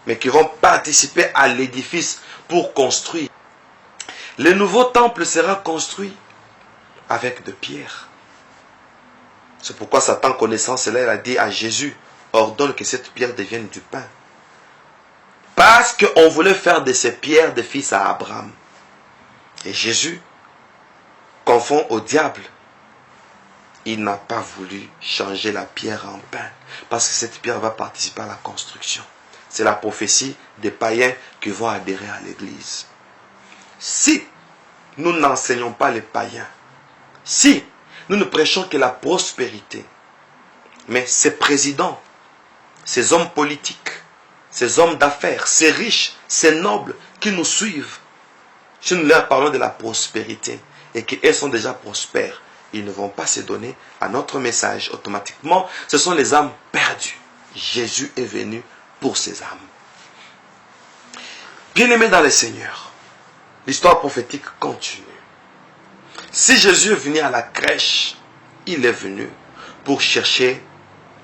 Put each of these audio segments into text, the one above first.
mais qui vont participer à l'édifice pour construire. Le nouveau temple sera construit avec de pierres. C'est pourquoi Satan, connaissant cela, il a dit à Jésus, ordonne que cette pierre devienne du pain. Parce qu'on voulait faire de ces pierres des fils à Abraham. Et Jésus confond au diable. Il n'a pas voulu changer la pierre en pain. Parce que cette pierre va participer à la construction. C'est la prophétie des païens qui vont adhérer à l'église. Si nous n'enseignons pas les païens, si nous ne prêchons que la prospérité, mais ces présidents, ces hommes politiques, ces hommes d'affaires, ces riches, ces nobles qui nous suivent, si nous leur parlons de la prospérité et qu'ils sont déjà prospères, ils ne vont pas se donner à notre message automatiquement. Ce sont les âmes perdues. Jésus est venu pour ces âmes. Bien-aimés dans le Seigneur, l'histoire prophétique continue. Si Jésus est venu à la crèche, il est venu pour chercher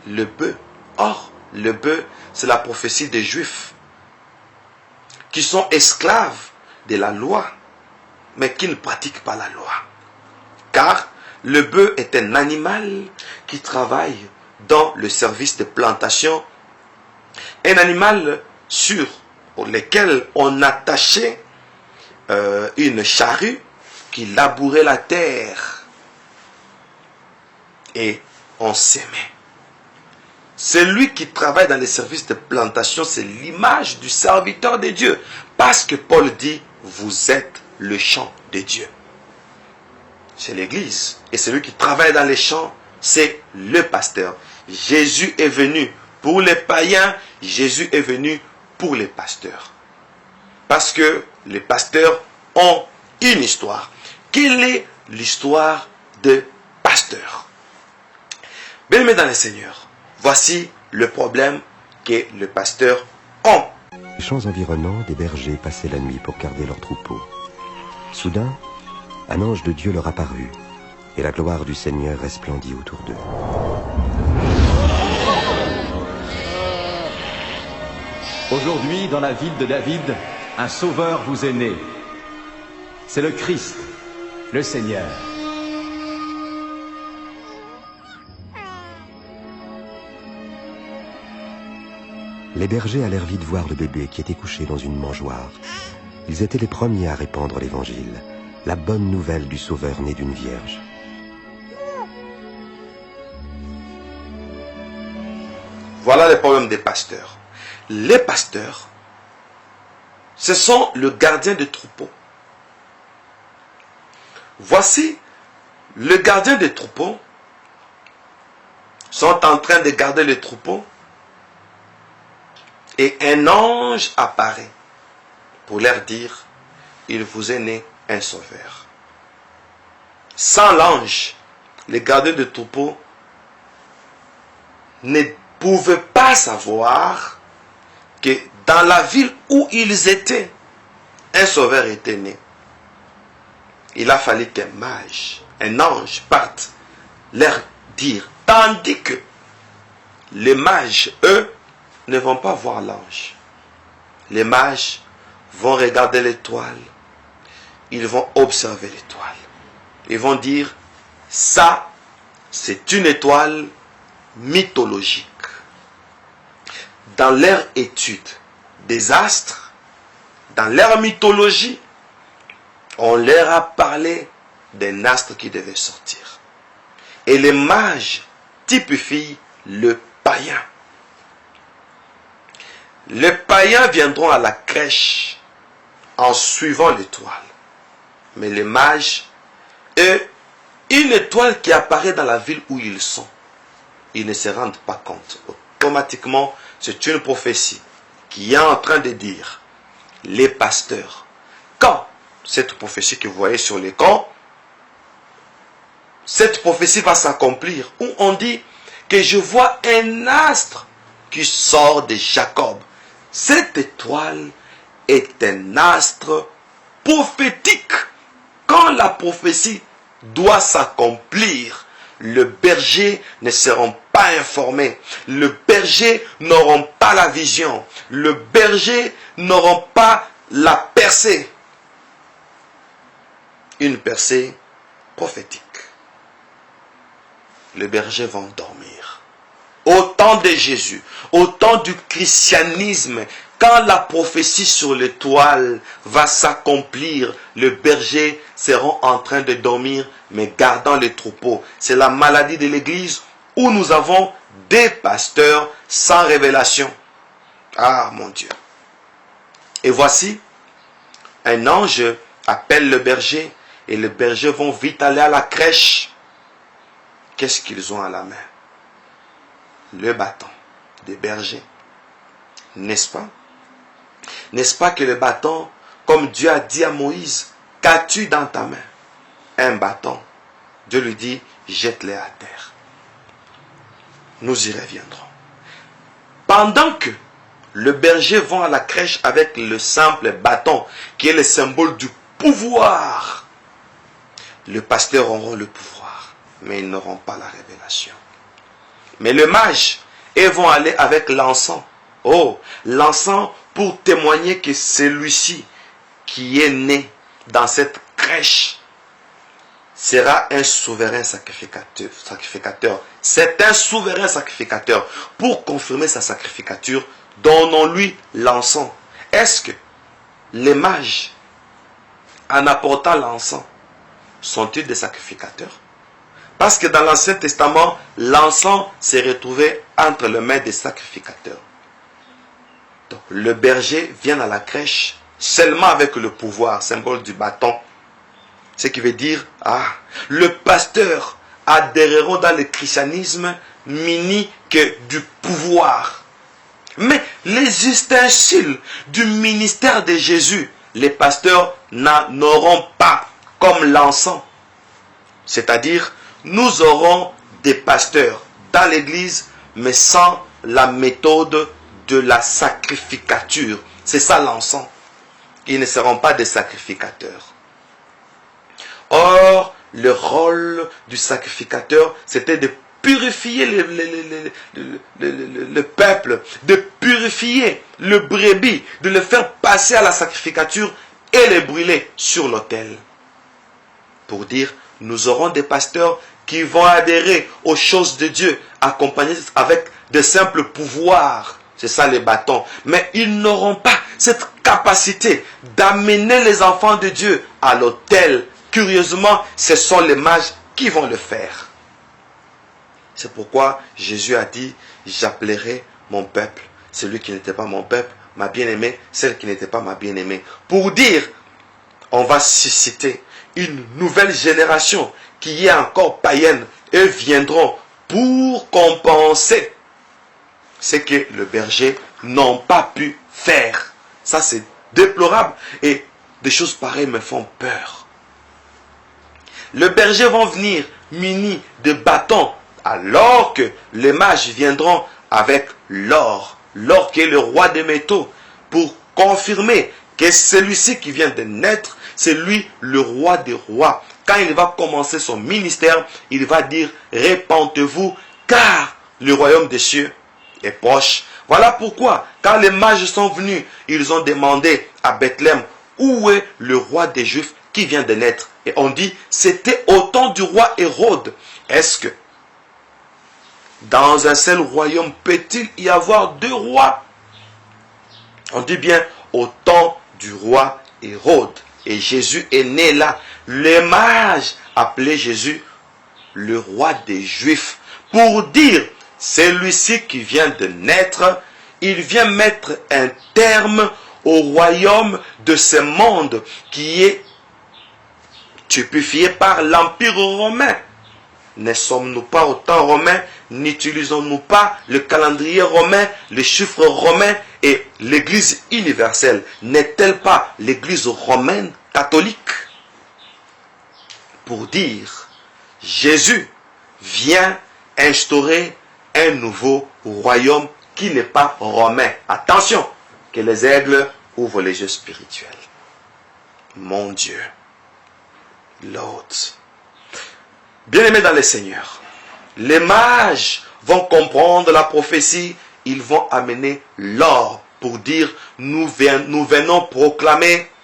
le bœuf. Or, le bœuf, c'est la prophétie des Juifs qui sont esclaves de la loi, mais qui ne pratiquent pas la loi. Car le bœuf est un animal qui travaille dans le service de plantation, un animal sur lequel on attachait une charrue qui labourait la terre et on s'aimait. Celui qui travaille dans les services de plantation, c'est l'image du serviteur de Dieu. Parce que Paul dit, vous êtes le champ de Dieu. C'est l'église. Et celui qui travaille dans les champs, c'est le pasteur. Jésus est venu pour les païens, Jésus est venu pour les pasteurs. Parce que les pasteurs ont une histoire. Quelle est l'histoire de pasteur? Bien-aimés dans le Seigneur, voici le problème que les pasteurs ont. Les champs environnants, des bergers passaient la nuit pour garder leurs troupeaux. Soudain, un ange de Dieu leur apparut, et la gloire du Seigneur resplendit autour d'eux. Aujourd'hui, dans la ville de David, un sauveur vous est né. C'est le Christ, le Seigneur. Les bergers allèrent vite voir le bébé qui était couché dans une mangeoire. Ils étaient les premiers à répandre l'évangile, la bonne nouvelle du Sauveur né d'une vierge. Voilà le problème des pasteurs. Les pasteurs, ce sont le gardien de troupeau. Voici, le gardien des troupeaux sont en train de garder les troupeaux et un ange apparaît pour leur dire, il vous est né un sauveur. Sans l'ange, les gardiens de troupeaux ne pouvaient pas savoir que dans la ville où ils étaient, un sauveur était né. Il a fallu qu'un mage, un ange parte leur dire. Tandis que les mages, eux, ne vont pas voir l'ange. Les mages vont regarder l'étoile. Ils vont observer l'étoile. Ils vont dire, ça, c'est une étoile mythologique. Dans leur étude des astres, dans leur mythologie, on leur a parlé d'un astre qui devait sortir. Et les mages typifient le païen. Les païens viendront à la crèche en suivant l'étoile. Mais les mages, eux, une étoile qui apparaît dans la ville où ils sont, ils ne se rendent pas compte. Automatiquement, c'est une prophétie qui est en train de dire, les pasteurs, quand cette prophétie que vous voyez sur l'écran, cette prophétie va s'accomplir, où on dit que je vois un astre qui sort de Jacob. Cette étoile est un astre prophétique. Quand la prophétie doit s'accomplir, le berger ne seront pas informés. Le berger n'auront pas la vision. Le berger n'auront pas la percée. Une percée prophétique. Les bergers vont dormir. Au temps de Jésus, au temps du christianisme, quand la prophétie sur l'étoile va s'accomplir, les bergers seront en train de dormir, mais gardant les troupeaux. C'est la maladie de l'Église où nous avons des pasteurs sans révélation. Ah mon Dieu. Et voici, un ange appelle le berger et les bergers vont vite aller à la crèche. Qu'est-ce qu'ils ont à la main? Le bâton des bergers. N'est-ce pas? N'est-ce pas que le bâton, comme Dieu a dit à Moïse, qu'as-tu dans ta main? Un bâton. Dieu lui dit, jette-les à terre. Nous y reviendrons. Pendant que le berger va à la crèche avec le simple bâton, qui est le symbole du pouvoir, les pasteurs auront le pouvoir, mais ils n'auront pas la révélation. Mais les mages, ils vont aller avec l'encens. Oh, l'encens pour témoigner que celui-ci qui est né dans cette crèche sera un souverain sacrificateur. C'est un souverain sacrificateur. Pour confirmer sa sacrificature, donnons-lui l'encens. Est-ce que les mages, en apportant l'encens, sont-ils des sacrificateurs? Parce que dans l'Ancien Testament, l'encens s'est retrouvé entre les mains des sacrificateurs. Donc, le berger vient à la crèche seulement avec le pouvoir, symbole du bâton. Ce qui veut dire, le pasteur adhérera dans le christianisme muni que du pouvoir. Mais les ustensiles du ministère de Jésus, les pasteurs n'en auront pas comme l'encens. C'est-à-dire, nous aurons des pasteurs dans l'église, mais sans la méthode de la sacrificature. C'est ça l'encens. Ils ne seront pas des sacrificateurs. Or, le rôle du sacrificateur, c'était de purifier le peuple, de purifier le brebis, de le faire passer à la sacrificature et le brûler sur l'autel. Pour dire, nous aurons des pasteurs qui vont adhérer aux choses de Dieu, accompagnés avec de simples pouvoirs. C'est ça les bâtons. Mais ils n'auront pas cette capacité d'amener les enfants de Dieu à l'autel. Curieusement, ce sont les mages qui vont le faire. C'est pourquoi Jésus a dit, j'appellerai mon peuple, celui qui n'était pas mon peuple, ma bien-aimée, celle qui n'était pas ma bien-aimée. Pour dire, on va susciter une nouvelle génération qui est encore païenne et viendront pour compenser ce que le berger n'ont pas pu faire. Ça c'est déplorable et des choses pareilles me font peur. Les bergers vont venir munis de bâtons alors que les mages viendront avec l'or, l'or qui est le roi des métaux, pour confirmer que celui-ci qui vient de naître, c'est lui le roi des rois. Quand il va commencer son ministère, il va dire, répentez-vous, car le royaume des cieux est proche. Voilà pourquoi, quand les mages sont venus, ils ont demandé à Bethléem, où est le roi des Juifs qui vient de naître? Et on dit, c'était au temps du roi Hérode. Est-ce que dans un seul royaume peut-il y avoir deux rois? On dit bien, au temps du roi Hérode. Et Jésus est né là. Les mages appelaient Jésus le roi des Juifs. Pour dire, celui-ci qui vient de naître, il vient mettre un terme au royaume de ce monde qui est typifié par l'Empire romain. Ne sommes-nous pas au temps romain? N'utilisons-nous pas le calendrier romain, les chiffres romains et l'Église universelle? N'est-elle pas l'Église romaine catholique? Pour dire, Jésus vient instaurer un nouveau royaume qui n'est pas romain. Attention, que les aigles ouvrent les yeux spirituels. Mon Dieu, l'autre. Bien-aimés dans le Seigneur, Les mages vont comprendre la prophétie. Ils vont amener l'or pour dire nous venons proclamer